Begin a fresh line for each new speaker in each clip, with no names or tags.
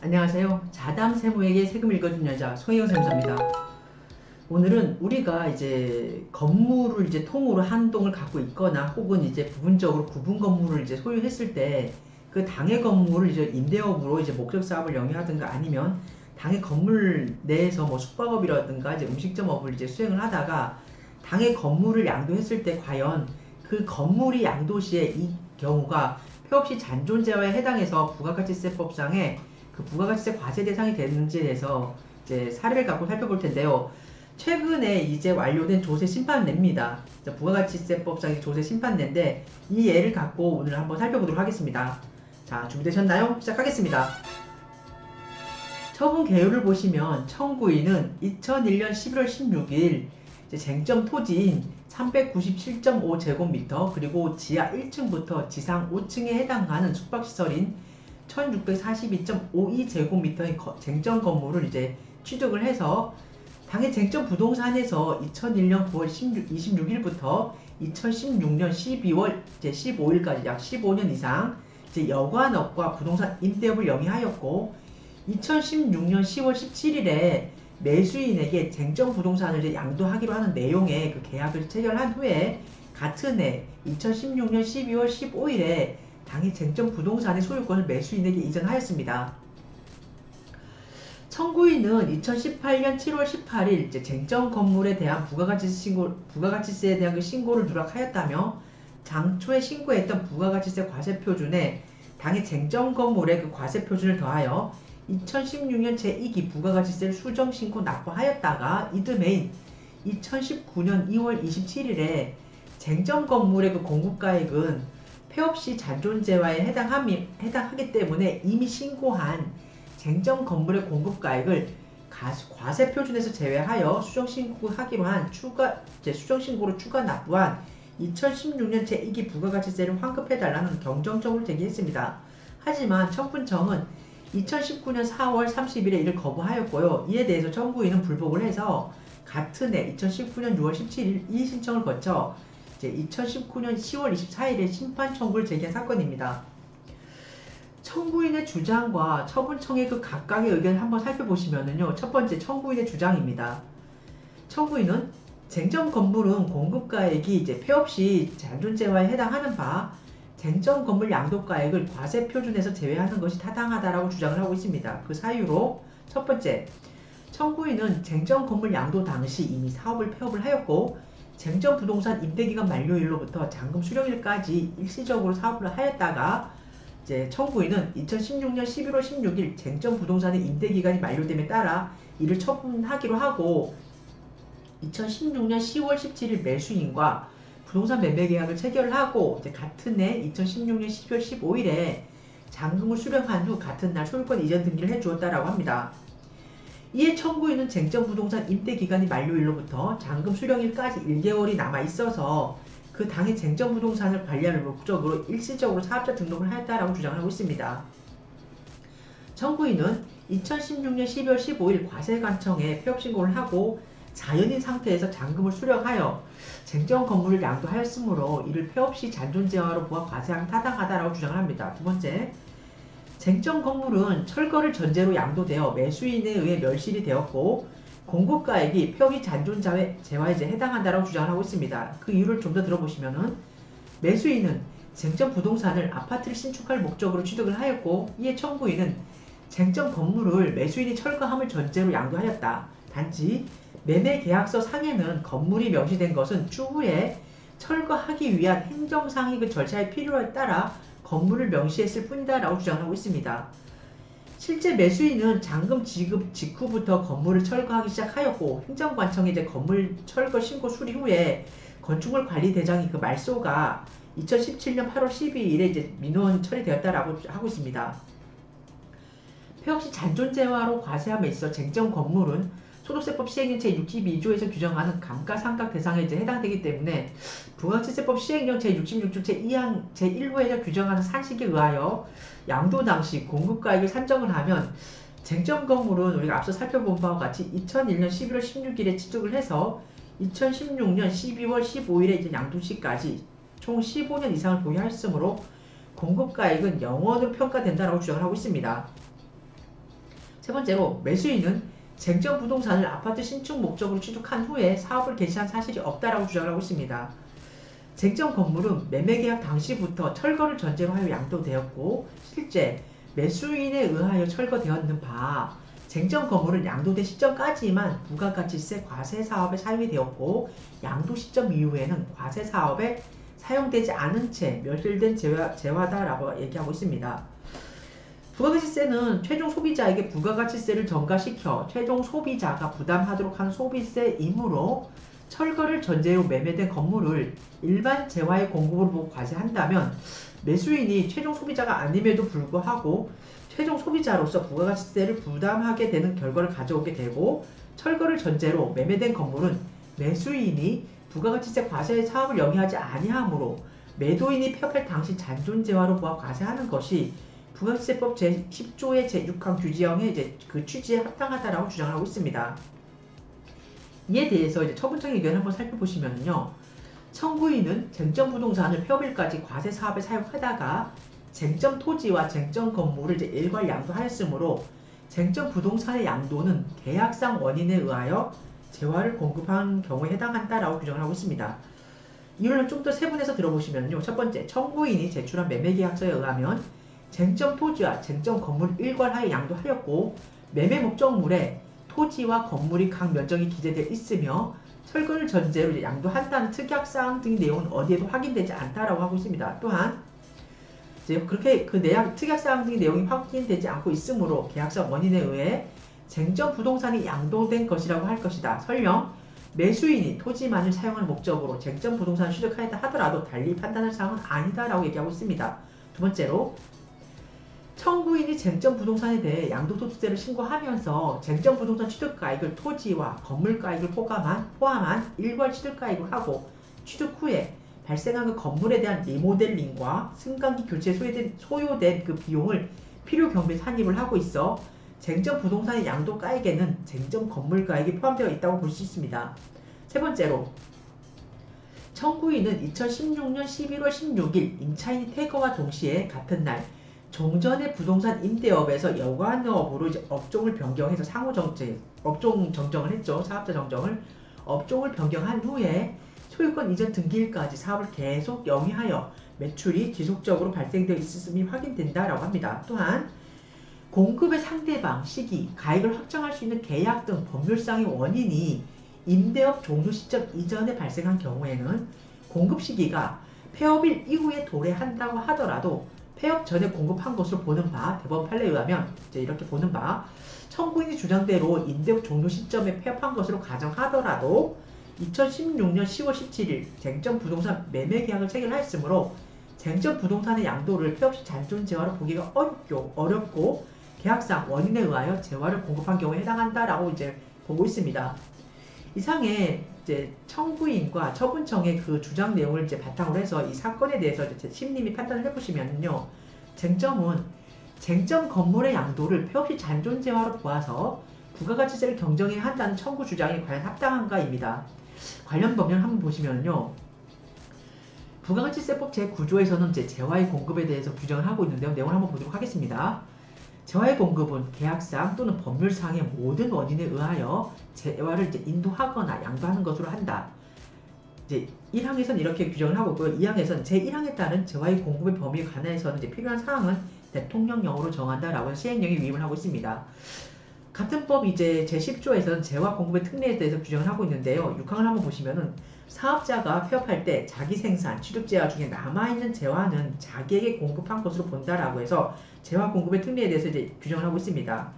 안녕하세요. 자담 세무에게 세금 읽어준 여자 송혜영 세무사입니다. 오늘은 우리가 이제 건물을 이제 통으로 한 동을 갖고 있거나 혹은 이제 부분적으로 구분 건물을 이제 소유했을 때 그 당해 건물을 이제 임대업으로 이제 목적 사업을 영위하든가 아니면 당해 건물 내에서 뭐 숙박업이라든가 이제 음식점업을 이제 수행을 하다가 당해 건물을 양도했을 때 과연 그 건물이 양도 시에 이 경우가 폐업시 잔존재화에 해당해서 부가가치세법상의 그 부가가치세 과세 대상이 되는지에 대해서 이제 사례를 갖고 살펴볼 텐데요. 최근에 이제 완료된 조세 심판례입니다. 부가가치세법상의 조세 심판례인데 이 예를 갖고 오늘 한번 살펴보도록 하겠습니다. 자, 준비되셨나요? 시작하겠습니다. 처분 개요를 보시면 청구인은 2001년 11월 16일 쟁점 토지인 397.5제곱미터 그리고 지하 1층부터 지상 5층에 해당하는 숙박시설인 1642.52제곱미터의 쟁점 건물을 이제 취득을 해서 당해 쟁점 부동산에서 2001년 9월 26일부터 2016년 12월 15일까지 약 15년 이상 이제 여관업과 부동산 임대업을 영위하였고 2016년 10월 17일에 매수인에게 쟁점 부동산을 이제 양도하기로 하는 내용의 그 계약을 체결한 후에 같은 해 2016년 12월 15일에 당해 쟁점 부동산의 소유권을 매수인에게 이전하였습니다. 청구인은 2018년 7월 18일 이제 쟁점 건물에 대한 부가가치세에 대한 그 신고를 누락하였다며 장초에 신고했던 부가가치세 과세표준에 당해 쟁점 건물의 그 과세표준을 더하여 2016년 제2기 부가가치세를 수정신고 납부하였다가 이듬해인 2019년 2월 27일에 쟁점 건물의 그 공급가액은 폐업시 잔존재화에 해당하기 때문에 이미 신고한 쟁점 건물의 공급가액을 과세표준에서 제외하여 수정신고하기로 한 수정신고로 추가 납부한 2016년 제2기 부가가치세를 환급해달라는 경정청구를 제기했습니다. 하지만 청분청은 2019년 4월 30일에 이를 거부하였고요. 이에 대해서 청구인은 불복을 해서 같은 해 2019년 6월 17일 이의신청을 거쳐 이제 2019년 10월 24일에 심판 청구를 제기한 사건입니다. 청구인의 주장과 처분청의 그 각각의 의견을 한번 살펴보시면은요. 첫 번째 청구인의 주장입니다. 청구인은 쟁점 건물은 공급가액이 이제 폐업시 잔존재화에 해당하는 바 쟁점 건물 양도가액을 과세표준에서 제외하는 것이 타당하다라고 주장을 하고 있습니다. 그 사유로 첫 번째, 청구인은 쟁점 건물 양도 당시 이미 사업을 폐업을 하였고 쟁점 부동산 임대기간 만료일로부터 잔금 수령일까지 일시적으로 사업을 하였다가 이제 청구인은 2016년 11월 16일 쟁점 부동산의 임대기간이 만료됨에 따라 이를 처분하기로 하고 2016년 10월 17일 매수인과 부동산 매매 계약을 체결을 하고 이제 같은 해 2016년 12월 15일에 잔금을 수령한 후 같은 날 소유권 이전 등기를 해주었다라고 합니다. 이에 청구인은 쟁점 부동산 임대기간이 만료일로부터 잔금 수령일까지 1개월이 남아 있어서 그 당해 쟁점 부동산을 관리할 목적으로 일시적으로 사업자 등록을 하였다라고 주장을 하고 있습니다. 청구인은 2016년 12월 15일 과세관청에 폐업신고를 하고 자연인 상태에서 잔금을 수령하여 쟁점 건물을 양도하였으므로 이를 폐업시 잔존재화로 보아 과세하기 타당하다라고 주장을 합니다. 두 번째, 쟁점 건물은 철거를 전제로 양도되어 매수인에 의해 멸실이 되었고 공급가액이 폐업시 잔존재화에 해당한다라고 주장을 하고 있습니다. 그 이유를 좀 더 들어보시면은 매수인은 쟁점 부동산을 아파트를 신축할 목적으로 취득을 하였고 이에 청구인은 쟁점 건물을 매수인이 철거함을 전제로 양도하였다. 단지 매매계약서 상에는 건물이 명시된 것은 추후에 철거하기 위한 행정상의 그 절차의 필요에 따라 건물을 명시했을 뿐이다 라고 주장하고 있습니다. 실제 매수인은 잔금 지급 직후부터 건물을 철거하기 시작하였고 행정관청의 이제 건물 철거 신고 수리 후에 건축물 관리대장이 그 말소가 2017년 8월 12일에 이제 민원 처리되었다라고 하고 있습니다. 폐업시 잔존재화로 과세함에 있어 쟁점 건물은 소득세법 시행령 제62조에서 규정하는 감가상각 대상에 이제 해당되기 때문에 부가가치세법 시행령 제66조 제2항 제1호에서 규정하는 상식에 의하여 양도 당시 공급가액을 산정을 하면 쟁점 건물은 우리가 앞서 살펴본 바와 같이 2001년 11월 16일에 취득을 해서 2016년 12월 15일에 이제 양도 시까지 총 15년 이상을 보유하였으므로 공급가액은 0원으로 평가된다라고 주장을 하고 있습니다. 세 번째로 매수인은 쟁점 부동산을 아파트 신축 목적으로 취득한 후에 사업을 개시한 사실이 없다라고 주장을 하고 있습니다. 쟁점 건물은 매매계약 당시부터 철거를 전제로 하여 양도되었고 실제 매수인에 의하여 철거되었는 바 쟁점 건물은 양도된 시점까지만 부가가치세 과세사업에 사용이 되었고 양도 시점 이후에는 과세사업에 사용되지 않은 채 멸실된 재화다라고 얘기하고 있습니다. 부가가치세는 최종 소비자에게 부가가치세를 전가시켜 최종 소비자가 부담하도록 하는 소비세이므로 철거를 전제로 매매된 건물을 일반 재화의 공급으로 보고 과세한다면 매수인이 최종 소비자가 아님에도 불구하고 최종 소비자로서 부가가치세를 부담하게 되는 결과를 가져오게 되고 철거를 전제로 매매된 건물은 매수인이 부가가치세 과세 사업을 영위하지 아니하므로 매도인이 폐업할 당시 잔존재화로 보아 과세하는 것이 부가가치세법 제10조의 제6항 규지형의 이제 그 취지에 합당하다라고 주장을 하고 있습니다. 이에 대해서 이제 처분청 의견을 한번 살펴보시면요. 청구인은 쟁점 부동산을 폐업일까지 과세 사업에 사용하다가 쟁점 토지와 쟁점 건물을 이제 일괄 양도하였으므로 쟁점 부동산의 양도는 계약상 원인에 의하여 재화를 공급한 경우에 해당한다라고 규정을 하고 있습니다. 이유는 좀 더 세분해서 들어보시면요. 첫 번째, 청구인이 제출한 매매계약서에 의하면 쟁점 토지와 쟁점 건물을 일괄하여 양도하였고 매매 목적물에 토지와 건물이 각 면적이 기재되어 있으며 철거를 전제로 이제 양도한다는 특약사항 등의 내용은 어디에도 확인되지 않다라고 하고 있습니다. 또한 이제 그렇게 그 특약사항 등의 내용이 확인되지 않고 있으므로 계약상 원인에 의해 쟁점 부동산이 양도된 것이라고 할 것이다. 설령 매수인이 토지만을 사용하는 목적으로 쟁점 부동산을 취득하였다 하더라도 달리 판단할 사항은 아니다라고 얘기하고 있습니다. 두 번째로 청구인이 쟁점 부동산에 대해 양도소득세를 신고하면서 쟁점 부동산 취득가액을 토지와 건물가액을 포함한 일괄 취득가액으로 하고 취득 후에 발생한 그 건물에 대한 리모델링과 승강기 교체에 소요된 그 비용을 필요 경비에 산입을 하고 있어 쟁점 부동산의 양도가액에는 쟁점 건물가액이 포함되어 있다고 볼 수 있습니다. 세 번째로 청구인은 2016년 11월 16일 임차인이 퇴거와 동시에 같은 날 종전의 부동산 임대업에서 여관업으로 이제 업종을 변경해서 업종 정정을 했죠. 사업자 정정을 업종을 변경한 후에 소유권 이전 등기일까지 사업을 계속 영위하여 매출이 지속적으로 발생되어 있음이 확인된다라고 합니다. 또한 공급의 상대방, 시기, 가액을 확정할 수 있는 계약 등 법률상의 원인이 임대업 종료 시점 이전에 발생한 경우에는 공급 시기가 폐업일 이후에 도래한다고 하더라도 폐업 전에 공급한 것으로 보는 바, 대법원 판례에 의하면 이제 이렇게 보는 바, 청구인이 주장대로 임대업 종료 시점에 폐업한 것으로 가정하더라도 2016년 10월 17일 쟁점 부동산 매매 계약을 체결하였으므로 쟁점 부동산의 양도를 폐업 시 잔존재화로 보기가 어렵고 계약상 원인에 의하여 재화를 공급한 경우에 해당한다라고 이제 보고 있습니다. 이상의 이제 청구인과 처분청의 그 주장 내용을 이제 바탕으로 해서 이 사건에 대해서 이제 심리미 판단을 해보시면요. 쟁점은 쟁점 건물의 양도를 폐업 시 잔존재화로 보아서 부가가치세를 경정해야 한다는 청구 주장이 과연 합당한가입니다. 관련 법령 한번 보시면요. 부가가치세법 제9조에서는 이제 재화의 공급에 대해서 규정을 하고 있는데요. 내용을 한번 보도록 하겠습니다. 재화의 공급은 계약상 또는 법률상의 모든 원인에 의하여 재화를 이제 인도하거나 양도하는 것으로 한다. 이제 1항에서는 이렇게 규정을 하고 있고요. 2항에서는 제1항에 따른 재화의 공급의 범위에 관해서는 이제 필요한 사항은 대통령령으로 정한다라고 해서 시행령에 위임을 하고 있습니다. 같은 법 이제 제10조에서는 재화 공급의 특례에 대해서 규정을 하고 있는데요. 6항을 한번 보시면은 사업자가 폐업할 때 자기 생산, 취득재화 중에 남아있는 재화는 자기에게 공급한 것으로 본다라고 해서 재화 공급의 특례에 대해서 이제 규정을 하고 있습니다.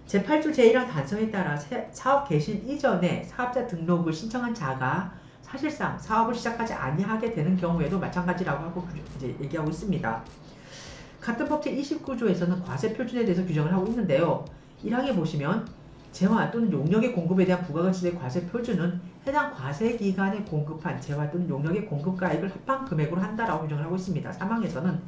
제8조 제1항 단서에 따라 사업 개시 이전에 사업자 등록을 신청한 자가 사실상 사업을 시작하지 아니하게 되는 경우에도 마찬가지라고 하고 이제 얘기하고 있습니다. 같은 법 제29조에서는 과세 표준에 대해서 규정을 하고 있는데요. 1항에 보시면 재화 또는 용역의 공급에 대한 부가가치세 과세 표준은 해당 과세 기간에 공급한 재화 또는 용역의 공급가액을 합한 금액으로 한다라고 규정을 하고 있습니다. 3항에서는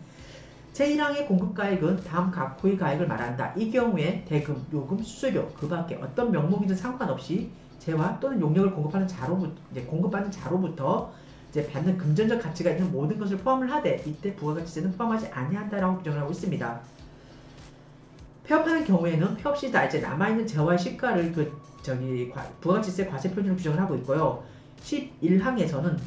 제1항의 공급가액은 다음 각호의 가액을 말한다. 이 경우에 대금, 요금, 수수료 그 밖에 어떤 명목이든 상관없이 재화 또는 용역을 공급받는 자로부터 이제 받는 금전적 가치가 있는 모든 것을 포함을 하되 이때 부가가치세는 포함하지 아니한다라고 규정을 하고 있습니다. 폐업하는 경우에는 폐업 시 이제 남아있는 재화의 시가를 부가가치세 과세 표준으로 규정을 하고 있고요. 11항에서는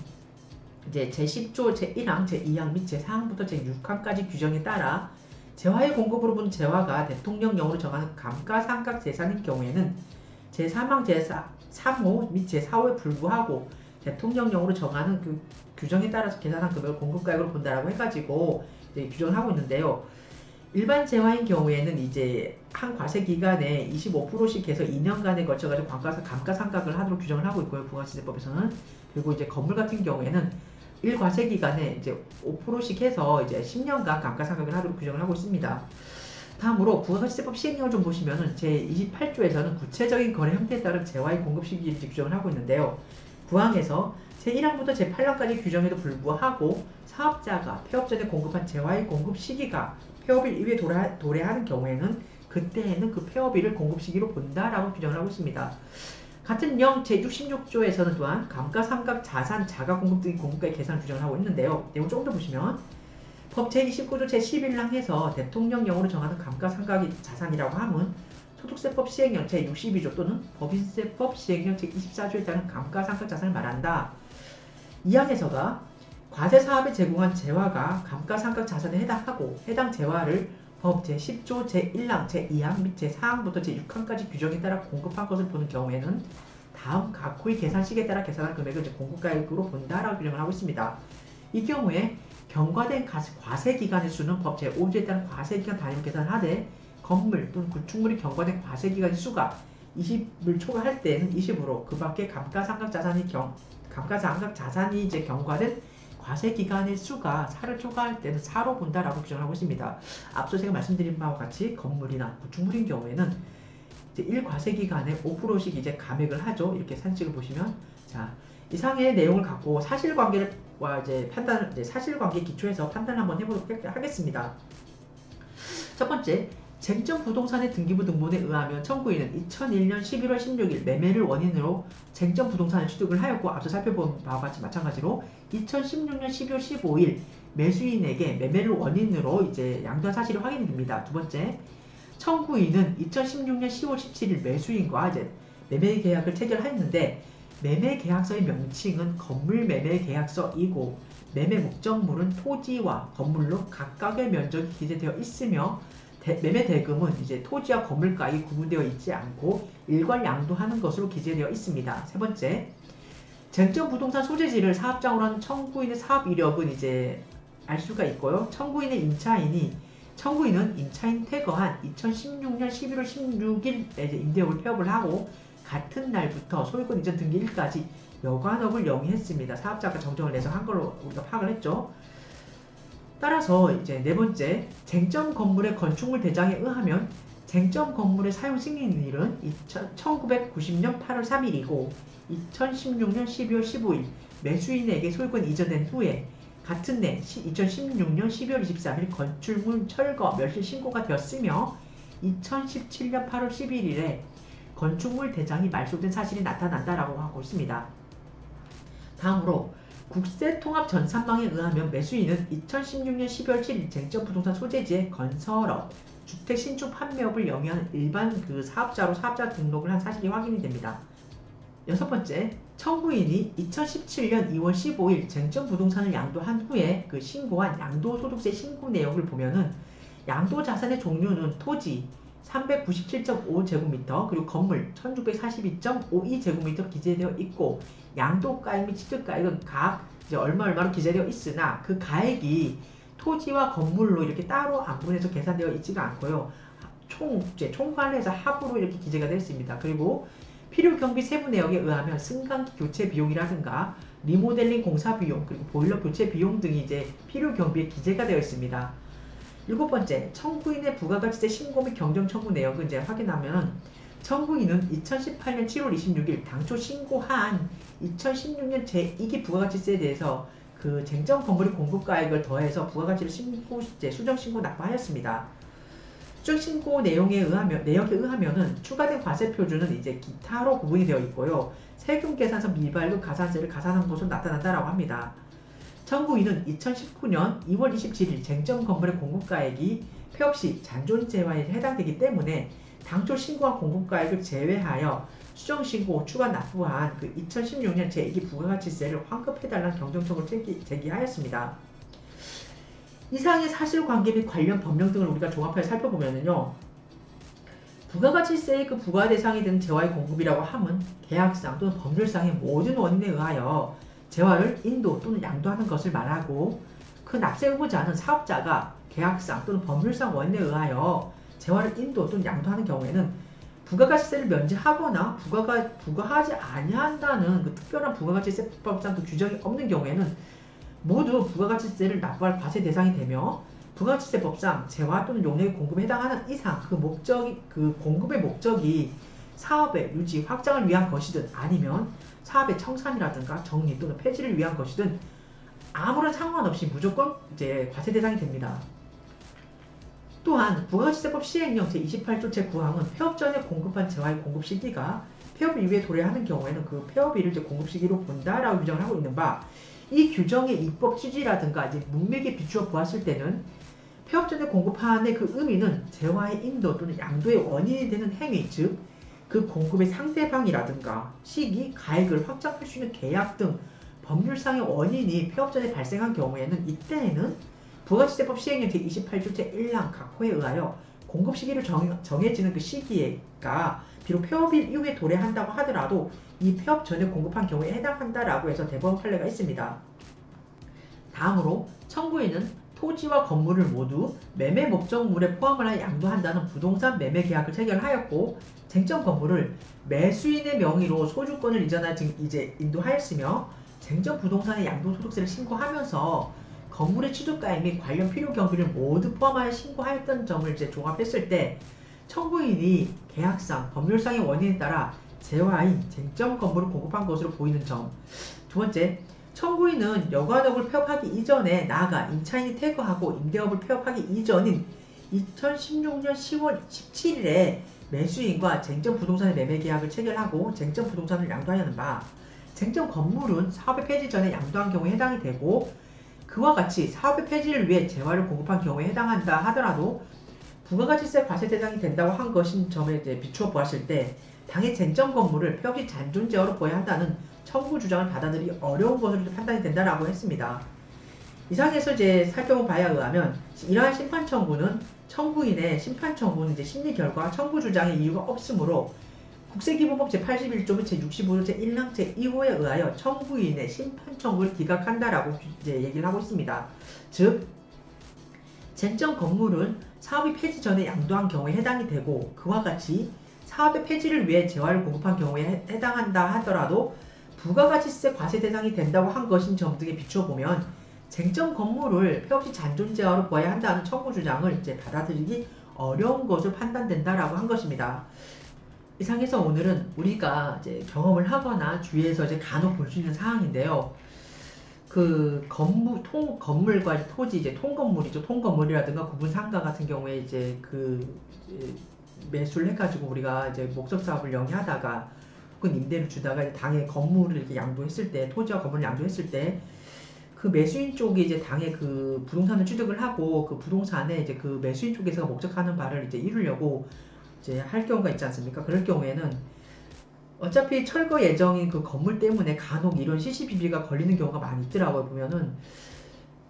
이제 제10조 제1항, 제2항 및 제4항부터 제6항까지 규정에 따라 재화의 공급으로 본 재화가 대통령령으로 정하는 감가상각 재산인 경우에는 제3항, 제3호 및 제4호에 불구하고 대통령령으로 정하는 그 규정에 따라서 계산한 금액을 공급가액으로 본다라고 해가지고 이제 규정을 하고 있는데요. 일반 재화인 경우에는 이제 한 과세 기간에 25%씩 해서 2년간에 걸쳐가지고 감가상각을 하도록 규정을 하고 있고요. 부가가치세법에서는. 그리고 이제 건물 같은 경우에는 1과세 기간에 이제 5%씩 해서 이제 10년간 감가상각을 하도록 규정을 하고 있습니다. 다음으로 부가가치세법 시행령을 좀 보시면은 제28조에서는 구체적인 거래 형태에 따른 재화의 공급 시기를 규정을 하고 있는데요. 구항에서 제1항부터 제8항까지 규정에도 불구하고 사업자가 폐업 전에 공급한 재화의 공급 시기가 폐업일 이후에 도래하는 경우에는 그때에는 그 폐업일을 공급 시기로 본다라고 규정을 하고 있습니다. 같은 령 제66조에서는 또한 감가상각 자산 자가공급 등의 공급가액 계산을 규정을 하고 있는데요. 내용 조금 더 보시면 법 제29조 제11항에서 대통령령으로 정하는 감가상각이 자산이라고 함은 소득세법 시행령 제62조 또는 법인세법 시행령 제24조에 따른 감가상각 자산을 말한다. 이 항에서가 과세사업에 제공한 재화가 감가상각 자산에 해당하고 해당 재화를 법 제10조 제1항, 제2항 및 제4항부터 제6항까지 규정에 따라 공급한 것을 보는 경우에는 다음 각호의 계산식에 따라 계산한 금액을 공급가액으로 본다라고 규정을 하고 있습니다. 이 경우에 경과된 과세기간의 수는 법 제5조에 따른 과세기간 단위로 계산하되 건물 또는 구축물이 경과된 과세기간의 수가 20을 초과할 때는 20으로 그 밖에 감가상각 자산이 이제 경과된 과세기간의 수가 4를 초과할 때는 4로 본다라고 규정을 하고 있습니다. 앞서 제가 말씀드린 바와 같이 건물이나 구축물인 경우에는 이제 1과세기간에 5%씩 이제 감액을 하죠. 이렇게 산식을 보시면 자 이상의 내용을 갖고 사실관계와 이제 사실관계 기초해서 판단을 한번 해보도록 하겠습니다. 첫 번째, 쟁점 부동산의 등기부 등본에 의하면 청구인은 2001년 11월 16일 매매를 원인으로 쟁점 부동산을 취득을 하였고 앞서 살펴본 바와 같이 마찬가지로 2016년 12월 15일 매수인에게 매매를 원인으로 이제 양도한 사실이 확인이 됩니다. 두 번째, 청구인은 2016년 10월 17일 매수인과 이제 매매 계약을 체결하였는데 매매 계약서의 명칭은 건물 매매 계약서이고 매매 목적물은 토지와 건물로 각각의 면적이 기재되어 있으며 매매 대금은 이제 토지와 건물가액이 구분되어 있지 않고 일괄 양도하는 것으로 기재되어 있습니다. 세 번째, 쟁점 부동산 소재지를 사업장으로 하는 청구인의 사업 이력은 이제 알 수가 있고요. 청구인은 임차인 퇴거한 2016년 11월 16일에 임대업을 폐업을 하고 같은 날부터 소유권 이전 등기일까지 여관업을 영위했습니다. 사업자가 정정을 내서 한 걸로 우리가 파악을 했죠. 따라서 이제 네 번째, 쟁점 건물의 건축물 대장에 의하면 쟁점 건물의 사용 승인일은 1990년 8월 3일이고 2016년 12월 15일 매수인에게 소유권 이전된 후에 같은 해 2016년 12월 23일 건축물 철거 멸실 신고가 되었으며 2017년 8월 11일에 건축물 대장이 말소된 사실이 나타난다라고 하고 있습니다. 다음으로 국세통합전산망에 의하면 매수인은 2016년 12월 7일 쟁점 부동산 소재지의 건설업, 주택 신축 판매업을 영위하는 일반 그 사업자로 사업자 등록을 한 사실이 확인이 됩니다. 여섯 번째, 청구인이 2017년 2월 15일 쟁점 부동산을 양도한 후에 그 신고한 양도소득세 신고 내역을 보면은 양도자산의 종류는 토지 397.5제곱미터 그리고 건물 1642.52제곱미터 기재되어 있고 양도가액 및 취득가액은 각 이제 얼마로 기재되어 있으나 그 가액이 토지와 건물로 이렇게 따로 안분해서 계산되어 있지가 않고요. 총괄해서 합으로 이렇게 기재가 되어 있습니다. 그리고 필요경비 세부 내역에 의하면 승강기 교체 비용이라든가 리모델링 공사 비용 그리고 보일러 교체 비용 등이 이제 필요경비에 기재가 되어 있습니다. 일곱 번째, 청구인의 부가가치세 신고 및 경정 청구 내역을 이제 확인하면 청구인은 2018년 7월 26일 당초 신고한 2016년 제2기 부가가치세에 대해서 그 쟁점 건물의 공급가액을 더해서 부가가치를 수정 신고 납부하였습니다. 수정 신고 내역에 의하면은 추가된 과세 표준은 이제 기타로 구분이 되어 있고요. 세금 계산서 미발급 가산세를 가산한 것으로 나타난다라고 합니다. 청구인은 2019년 2월 27일 쟁점 건물의 공급가액이 폐업시 잔존재화에 해당되기 때문에 당초 신고한 공급가액을 제외하여 수정신고 추가 납부한 그 2016년 제2기 부가가치세를 환급해달라는 경정청을 제기하였습니다. 이상의 사실관계 및 관련 법령 등을 우리가 종합하여 살펴보면요. 부가가치세의 그 부과 대상이 되는 재화의 공급이라고 함은 계약상 또는 법률상의 모든 원인에 의하여 재화를 인도 또는 양도하는 것을 말하고, 그 납세 의무자는 사업자가 계약상 또는 법률상 원인에 의하여 재화를 인도 또는 양도하는 경우에는 부가가치세를 면제하거나 부과하지 아니한다는 그 특별한 부가가치세법상 그 규정이 없는 경우에는 모두 부가가치세를 납부할 과세 대상이 되며, 부가가치세법상 재화 또는 용역의 공급에 해당하는 이상 그 공급의 목적이 사업의 유지, 확장을 위한 것이든 아니면 사업의 청산이라든가 정리 또는 폐지를 위한 것이든 아무런 상관없이 무조건 이제 과세 대상이 됩니다. 또한 부가가치세법 시행령 제28조 제9항은 폐업 전에 공급한 재화의 공급 시기가 폐업 이후에 도래하는 경우에는 그 폐업일을 이제 공급 시기로 본다라고 규정을 하고 있는 바, 이 규정의 입법 취지라든가 이제 문맥에 비추어 보았을 때는 폐업 전에 공급한의 그 의미는 재화의 인도 또는 양도의 원인이 되는 행위, 즉 그 공급의 상대방이라든가 시기, 가액을 확장할 수 있는 계약 등 법률상의 원인이 폐업 전에 발생한 경우에는 이때에는 부가가치세법 시행령 제28조 제1항 각호에 의하여 공급 시기를 정해지는 그 시기가 비록 폐업일 이후에 도래한다고 하더라도 이 폐업 전에 공급한 경우에 해당한다라고 해서 대법원 판례가 있습니다. 다음으로 청구인은 토지와 건물을 모두 매매 목적물에 포함을 하여 양도한다는 부동산 매매 계약을 체결하였고, 쟁점 건물을 매수인의 명의로 소유권을 이제 인도하였으며, 쟁점 부동산의 양도소득세를 신고하면서 건물의 취득가액 및 관련 필요 경비를 모두 포함하여 신고하였던 점을 이제 종합했을 때 청구인이 계약상, 법률상의 원인에 따라 재화인 쟁점 건물을 공급한 것으로 보이는 점. 두 번째, 청구인은 여관업을 폐업하기 이전에 나아가 임차인이 퇴거하고 임대업을 폐업하기 이전인 2016년 10월 17일에 매수인과 쟁점 부동산의 매매 계약을 체결하고 쟁점 부동산을 양도하려는 바, 쟁점 건물은 사업의 폐지 전에 양도한 경우에 해당이 되고, 그와 같이 사업의 폐지를 위해 재화를 공급한 경우에 해당한다 하더라도 부가가치세 과세 대상이 된다고 한 것인 점에 이제 비추어 보았을 때 당의 쟁점 건물을 폐업시 잔존재화로 보아야 한다는 청구 주장을 받아들이기 어려운 것으로 판단이 된다라고 했습니다. 이상에서 이제 살펴봐야 의하면 이러한 심판 청구는 청구인의 심판 청구는 이제 심리 결과 청구 주장의 이유가 없으므로 국세기본법 제81조 및 제65조 제1항 제2호에 의하여 청구인의 심판 청구를 기각한다라고 이제 얘기를 하고 있습니다. 즉, 쟁점 건물은 사업이 폐지 전에 양도한 경우에 해당이 되고, 그와 같이 사업의 폐지를 위해 재화를 공급한 경우에 해당한다 하더라도 부가가치세 과세 대상이 된다고 한 것인 점 등에 비추어 보면 쟁점 건물을 폐업시 잔존재화로 보아야 한다는 청구 주장을 이제 받아들이기 어려운 것으로 판단된다라고 한 것입니다. 이상해서 오늘은 우리가 이제 경험을 하거나 주위에서 이제 간혹 볼 수 있는 사항인데요. 그 건물과 토지, 이제 통건물이죠. 통건물이라든가 구분상가 같은 경우에 이제 매수를 해가지고 우리가 이제 목적 사업을 영위하다가 혹은 임대를 주다가 이제 당의 건물을 이렇게 양도했을 때, 토지와 건물을 양도했을 때 그 매수인 쪽이 이제 당의 그 부동산을 취득을 하고 그 부동산에 이제 그 매수인 쪽에서 목적하는 바를 이제 이루려고 이제 할 경우가 있지 않습니까? 그럴 경우에는 어차피 철거 예정인 그 건물 때문에 간혹 이런 시시비비가 걸리는 경우가 많이 있더라고요. 보면은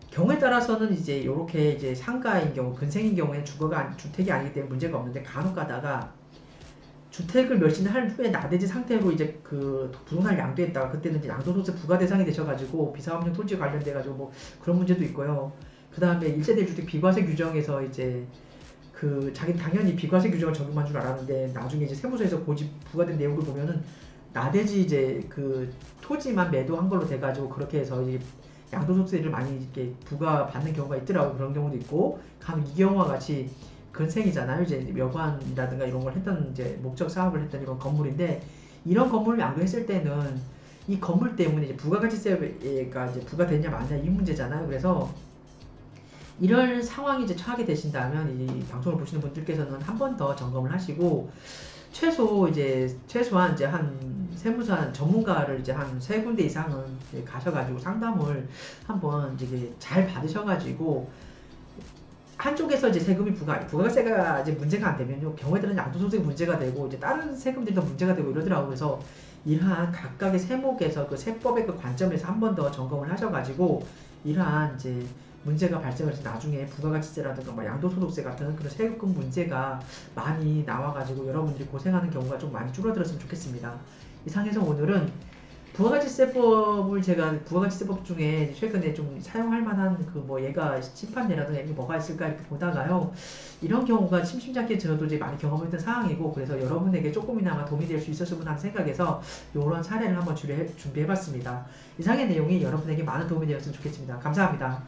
경우에 따라서는 이제 이렇게 이제 상가인 경우, 근생인 경우에 주택이 아니기 때문에 문제가 없는데, 간혹 가다가 주택을 몇십 년 후에 나대지 상태로 이제 그 부동산을 양도했다가 그때는 이제 양도소득세 부과 대상이 되셔가지고 비사업용 토지 관련돼가지고 뭐 그런 문제도 있고요. 그 다음에 1세대 주택 비과세 규정에서 이제 자기 당연히 비과세 규정을 적용한 줄 알았는데 나중에 이제 세무서에서 부과된 내용을 보면은 나대지 이제 그 토지만 매도한 걸로 돼가지고 그렇게 해서 이제 양도소득세를 많이 이렇게 부과받는 경우가 있더라고. 그런 경우도 있고, 간혹 이 경우와 같이 근생이잖아요. 이제 여관이라든가 이런 걸 했던 이제 목적 사업을 했던 이런 건물인데, 이런 건물을 양도했을 때는 이 건물 때문에 이제 부가가치세가 이제 부과되냐 마냐 이 문제잖아요. 그래서 이런 상황이 이제 처하게 되신다면 이 방송을 보시는 분들께서는 한 번 더 점검을 하시고 최소한 이제 한 세무사 전문가를 이제 한 3군데 이상은 가셔가지고 상담을 한번 이제 잘 받으셔가지고 한쪽에서 이제 세금이 부가세가 이제 문제가 안 되면요. 경우에 따른 양도소득이 문제가 되고 이제 다른 세금들이 더 문제가 되고 이러더라고요. 그래서 이러한 각각의 세목에서 그 세법의 그 관점에서 한 번 더 점검을 하셔가지고 이러한 이제 문제가 발생해서 나중에 부가가치세라든가 뭐 양도소득세 같은 그런 세금 문제가 많이 나와가지고 여러분들이 고생하는 경우가 좀 많이 줄어들었으면 좋겠습니다. 이상해서 오늘은 부가가치세법을 제가 부가가치세법 중에 최근에 좀 사용할 만한 그 뭐 얘가 심판례라든가 이게 뭐가 있을까 이렇게 보다가요. 이런 경우가 심심찮게 저도 이제 많이 경험했던 상황이고 그래서 여러분에게 조금이나마 도움이 될 수 있었으면 하는 생각에서 이런 사례를 한번 준비해봤습니다. 이상의 내용이 여러분에게 많은 도움이 되었으면 좋겠습니다. 감사합니다.